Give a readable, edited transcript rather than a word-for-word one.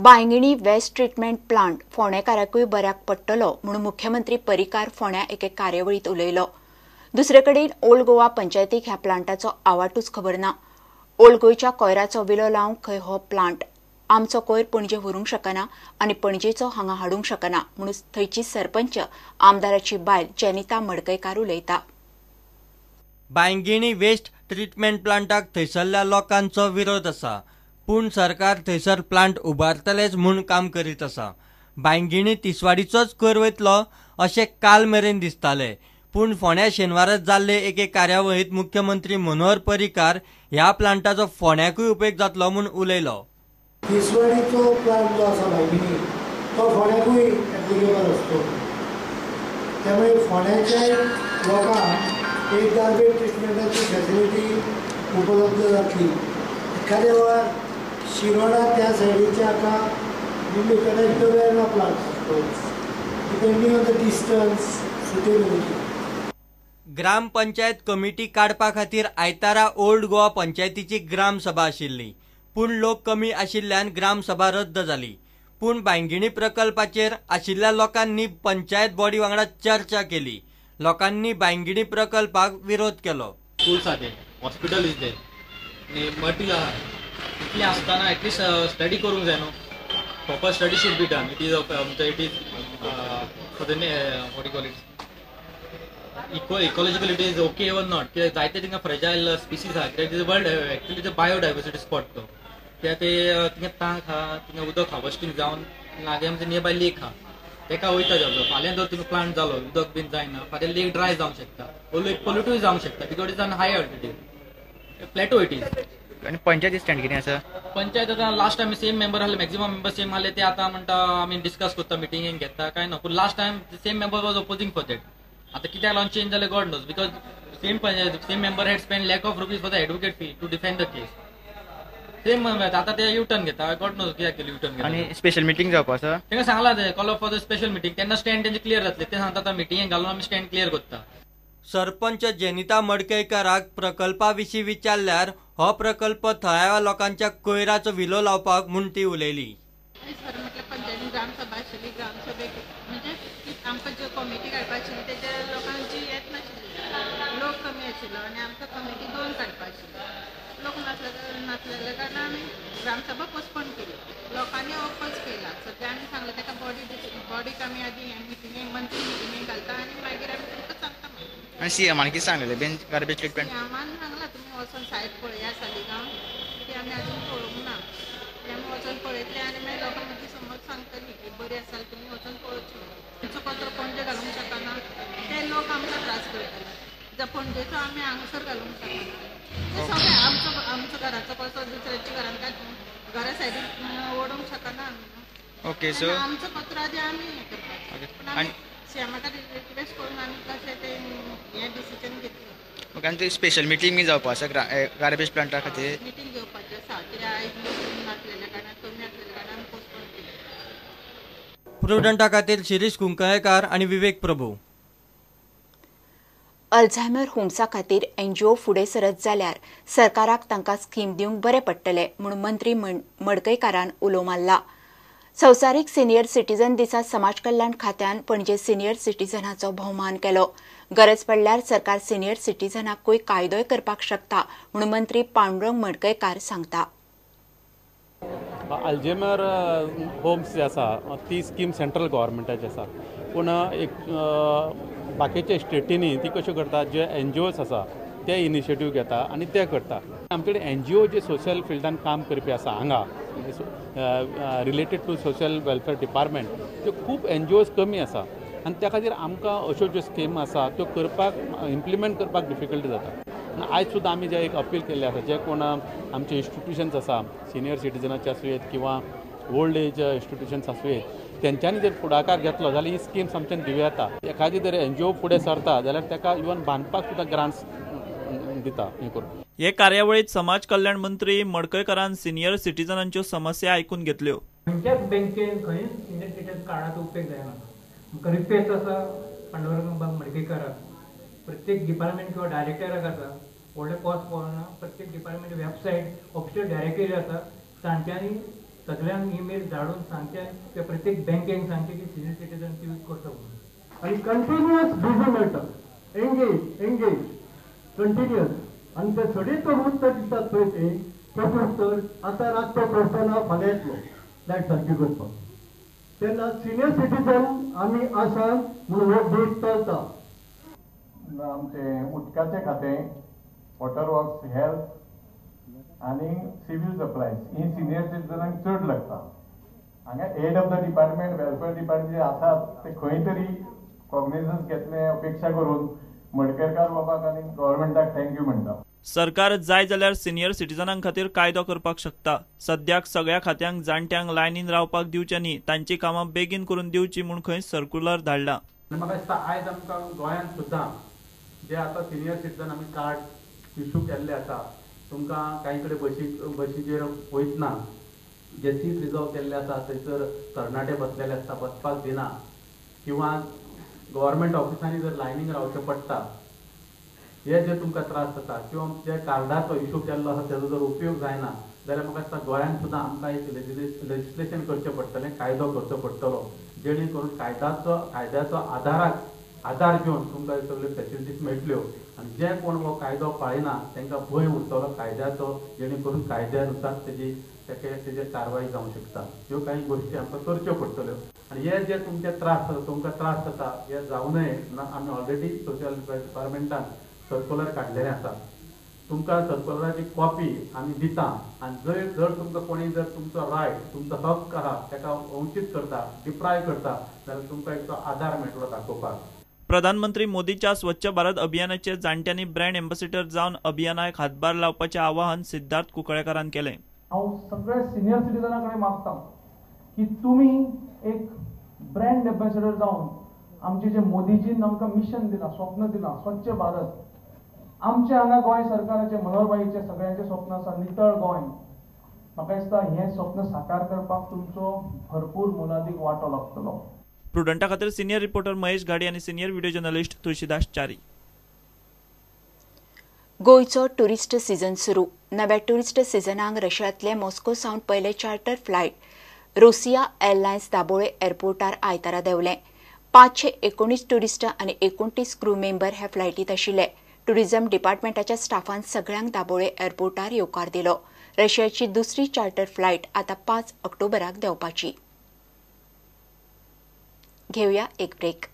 Bainguinim waste treatment plant फोंडेकारांकूय बऱ्याक पडटलो म्हणून मुख्यमंत्री पर्रीकार फोंड्या एके कार्यावळीत उलयलो। दुसरे कडेन ओल्ड गोवा पंचायतीक ह्या प्लांटाचो आवाटूच खबर ना। ओल्ड गोयच्या कोयराचो विलो लावंक खंय हो प्लांट आमचो कोयर पणजे व्हरूंक शकना आनी पणजेचो हांगा हाडूंक शकना म्हणून थंयची सरपंच आमदाराची बायल जेनिता मडकयकार उलयता। बांयगिणी वेस्ट ट्रीटमेंट प्लांटाक थंयसरल्या लोकांचो विरोध आसा, पूण सरकार थंयसर प्लांट उबारतलेच म्हूण काम करीत आसा। बांयगिणी तिसवाडीचोच कोयर वयतलो अशें काल मेरेन दिसतालें, पूण फोंड्या शेनवाराच जाल्ले एके कार्यावळींत मुख्यमंत्री मनोहर पर्रीकार ह्या प्लांटाचो फोंड्याकूय उपेग जातलो म्हूण उलयलो। तिसवाडीचो प्लांट जो आसा बांयगिणी तो फोंड्याकूय एप्लिकेबल आसतो, त्यामुळे फोंड्याच्या लोकांक एक गार्बेज ट्रिटमेंटाची फॅसिलिटी उपलब्ध जातली। एखाद्या वेळार शिरोडा त्या सायडीच्या हाका कनेक्ट वेळा प्लांट आसतो, depending on the distance suitability. Gram panchayat committee काडपा खातीर आयतारा ओल्ड गोवा पंचायतीची ग्रामसभा आशिल्ली, पूण लोक कमी आशिल्ल्यान ग्रामसभा रद्द जाली। पूण बांयगिणी प्रकल्पाचेर आशिल्ल्या लोकांनी पंचायत बॉडी वांगडा चर्चा केली। लोकांनी बांयगिणी प्रकल्पाक विरोध केलो। स्कूल्स आहा, हॉस्पिटल इज देर, मल्टी आहा, इतलें आसतना एटलीस्ट स्टडी करूंक जाय न्हू। Proper study should be done. It is for the what you call it ecological it is okay और नॉट, कित्याक जायते थिंगा फ्रेजायल स्पिसीस आहा, कित्याक it is world actually biodiversity spot तो, कित्याक ते थिंगा तांक आहा, थिंगा उदक हार्वेस्टिंग जावन लागी आमचे नियर बाय लेक आहा, तेका वयता जावचो। फाल्यां जर थिंगा प्लांट जालो, उदक बीन जायना, फाल्यां लेक ड्राय जावंक शकता, पोल्यूटूय जावंक शकता, because it is on high altitude plateau it is. आणि पंचायती स्टँड कितें आसा? पंचायत आतां लास्ट टायम सेम मेंबर आहले, मॅक्झिमम मेंबर सेम आहले, ते आतां म्हणटा आमी डिस्कस करता, मिटिंगेक घेता काय ना, पूण last time same member was opposing for that. आतां कित्याक लागून चेंज जालें God knows, because same member had spend lakh of rupees for the advocate fee to defend the case. Same आतां ते यू टर्न घेता, गॉड नोज कित्याक केली you turn घेता। आनी स्पेशल मिटींग जावपा आसा, तेंका सांगला ते call for the special meeting, तेन्ना स्टँड तेंचे क्लियर जातले, ते सांगता आतां मिटिंगेक घालून आमी स्टँड क्लियर करता। सरपंच जेनिता मडकयकाराक प्रकल्पा विशीं विचारल्यार हो प्रकल्प थळाव्या लोकांच्या कोयराचो विलो लावपाक म्हूण ती उलयली। सर म्हटल्यार पंचायतीन ग्रामसभा आशिल्ली, ग्रामसभेक म्हणजे आमकां ज्यो कमिटी काडपा आशिल्ली तेच्या लोकांची येत नाशिल्ली, लोक कमी आशिल्लो आनी आमकां कमिटी 2 काडपा आशिल्ली, लोक नासलेल्या कारणान आमी ग्रामसभा पोस्टपोन केली। लोकांनी ऑपोज केला, सगळ्यांनी सांगलें तेका बॉडीक आमी आदी मिटिंगेक मंथली मिटिंगेक घालता आनी मागीर आमी तुमकां सांगता। आनी सीएमान कितें सांगलेलें बेन गार्बेज ट्रीटमेंट? सीएमान सांगला तुमी वचून सायट पळया सालिगांव, कित्याक आमी आजून पळोवंक ना, आमी वचून पळयतले आनी मागीर लोकांक मागीर समज सांगतली की बरी आसा तुमी वचून पळोवची। तुमचो कचरो पणजे घालूंक शकना, ते लोक आमकां त्रास करतले, जर पणजेचो आमी हांगासर घालूंक शकना, ते सगळें आमचो घराचो कचरो दुसऱ्याच्या घरान काय घरा सायडीन ओडूंक शकना आमी। ओके, सो आमचो कचरो आदी आमी हें करपाचो, आनी सीएमाक रिक्वेस्ट करून आमी कशें ते हें डिसिजन घेतलें। ओके, आनी ती स्पेशल मिटींग बी जावपा आसा गार्बेज प्लांटा खातीर? मिटींग घेवपाची आसा, कित्याक आयज लोक नासलेल्या कारणान कमी आसलेल्या कारणान पोस्टपोन केली। प्रुडंटा खातीर शिरीष कुंकळेकार आनी विवेक प्रभू। अल्झायमर होम्सा खातीर एनजीओ फुडें सरत जाल्यार सरकाराक तांकां स्कीम दिवंक बरें पडटलें म्हूण मंत्री मडकयकारान उलो मारला। संवसारीक सिनियर सिटीझन दिसा समाज कल्याण खात्यान पणजे सिनियर सिटीझनाचो भोवमान केलो। गरज पडल्यार सरकार सिनियर सिटीझनाकूय कायदोय करपाक शकता म्हूण मंत्री पांडुरंग मडकयकार सांगता। अल्झायमर होम्स जी आसा ती स्कीम सेंट्रल गव्हर्मेंटाची आसा, पूण एक बाकीच्या स्टेटींनी ती कश्यो करतात, जे एनजीओज आसा ते इनिशिएटीव घेता आनी ते करता। आमचे कडेन एनजीओ जे सोशल फिल्डान काम करपी आसा हांगा related to social welfare department, त्यो खूब एनजीओज कमी आसा आनी त्या खातीर आमकां अश्यो ज्यो स्कीम आसा त्यो करपाक इम्प्लिमेंट करपाक डिफिकल्टी जाता। आयज सुद्दां आमी जे एक अपील केल्लें आसा, जे कोण आमचे इन्स्टिट्यूशन्स आसा सिनियर सिटीझनाचे आसूं किंवा ओल्ड एज इन्स्टिट्यूशन्स आसूं, तेंच्यांनी जर फुडाकार घेतलो जाल्यार ही स्कीम्स आमच्यान दिव्या येता। एखादी जर एनजीओ फुडें सरता जाल्यार ताका इवन बांदपाक सुद्दां ग्रांट्स दिता हें करून। हे कार्यावळीत समाज कल्याण मंत्री मडकयकारान सिनियर सिटीझनांच्यो समस्या आयकून घेतल्यो। खंयच्याच बँकेन खंय सिनियर सिटीझन कार्डाचो उपेग जायना। आमकां रिक्वेस्ट आसा पांडुरंग मडकयकाराक, प्रत्येक डिपार्टमेंट किंवा डायरेक्टराक आसा व्हडले कॉस्ट पडना, प्रत्येक डिपार्टमेंट वेबसायट ऑफिशियल डायरेक्टरी आसा, तांच्यांनी सगळ्यांक ईमेल धाडून सांगचे ते प्रत्येक बँकेक सांगचे की सिनियर सिटीजन यूज करता म्हणून आणि कंटिन्युअस बिझी मेळटा एंगेज कंटिन्युअस आणि ते सडीत उत्तर दितात पळय ते उत्तर आतां रातचो करतना फाल्यां येतलो लायट सारकी करपाक तेन्ना सिनियर सिटीजन आमी आसा म्हणून हो दीस चलता. आमचे उदकाचें खातें, वॉटर वर्क्स, हेल्थ आनी सिवील सप्लायज ही सिनियर सिटीजनांक चड लागता. हांगा head of the department, welfare department जे आसात ते खंय तरी कॉग्निझन्स घेतले अपेक्षा करून मडकयकार बाबाक आनी गव्हर्मेंटाक थँक्यू म्हणटा. सरकार जाय जाल्यार सिनियर सिटीजनां खातीर कायदो करपाक शकता. सद्याक सगळ्या खात्यांक जाणट्यांक लायनीन रावपाक दिवचे न्ही, तांची कामां बेगीन करून दिवची म्हूण खंय सर्क्युलर धाडला. म्हाका दिसता आयज आमकां गोंयांत सुद्दां जे आतां सिनियर सिटीजन आमी कार्ड इश्यू केल्ले आसा, तुमकां कांय कडेन बशीचेर वयतना जे सीट रिजर्व केल्ले आसा थंयसर तरणाटे बसलेले आसता, बसपाक दिना, किंवा गव्हर्मेंट ऑफिसांनी जर लायनीन रावचें पडटा, हे जे तुमकां त्रास जाता, किंवा जे कार्डाचो इश्यू केल्लो आसा तेजो जर उपयोग जायना जाल्यार म्हाका दिसता गोंयांत सुद्दां आमकां एक लेजिस्लेशन करचें पडटलें, कायदो करचो पडटलो, जेणे करून कायद्याचो आधार घेवन तुमकां सगळ्यो फॅसिलिटीज मेळटल्यो आनी जे कोण हो कायदो पाळिना तांकां भंय उरतलो कायद्याचो, जेणे करून कायद्यानुसार तेजे कारवाई जावंक शकता. ह्यो कांय गोश्टी आमकां करच्यो पडटल्यो आनी हे जे तुमकां त्रास जाता हे जावं नये. आमी ऑलरेडी सोशल डिपार्टमेंटान सर्क्युलर काडलेलें आसा. तुमकां सर्क्युलराची कॉपी आमी दिता आनी जर तुमकां कोणी जर तुमचो रायट, तुमचो हक्क आहा ताका वंचीत करता, डिप्राय करता, जाल्यार तुमकां एक आधार मेळटलो दाखोवपाक. प्रधानमंत्री मोदीच्या स्वच्छ भारत अभियानाचे जाणट्यांनी ब्रँड एम्बेसिडर जावन अभियानाक हातभार लावपाचें आवाहन सिद्धार्थ कुंकळेकारान केलें. हांव सगळ्या सिनियर सिटीजनां कडेन मागता की तुमी एक ब्रँड एम्बेसिडर जावन आमचे जे मोदीजीन आमकां मिशन दिलां, स्वप्न दिलां, स्वच्छ भारत, आमचे हांगा गोंय सरकाराचे, मनोहरभाईचे सगळ्यांचे स्वप्न आसा नितळ गोंय. म्हाका दिसता हें स्वप्न साकार करपाक तुमचो भरपूर मोलादीक वांटो लागतलो. प्रुडंटा खातीर सिनियर रिपोर्टर महेश घाडी आनी senior video journalist Tulshidas Chari. गोंयचो टुरिस्ट सीझन सुरू. नव्या टुरिस्ट सिझनाक रशियांतले मॉस्को सावन पयले charter flight Rossiya airlines Dabolim एअरपोर्टार आयतारा देंवले. 519 टुरिस्ट आनी 29 क्रू मेंबर ह्या फ्लायटींत आशिल्ले. टुरिझम डिपार्टमेंटाच्या स्टाफान सगळ्यांक दाबोळे एअरपोर्टार येवकार दिलो. रशियाची दुसरी चार्टर फ्लायट आतां 5 ऑक्टोबराक देंवपाची. घेवया एक ब्रेक.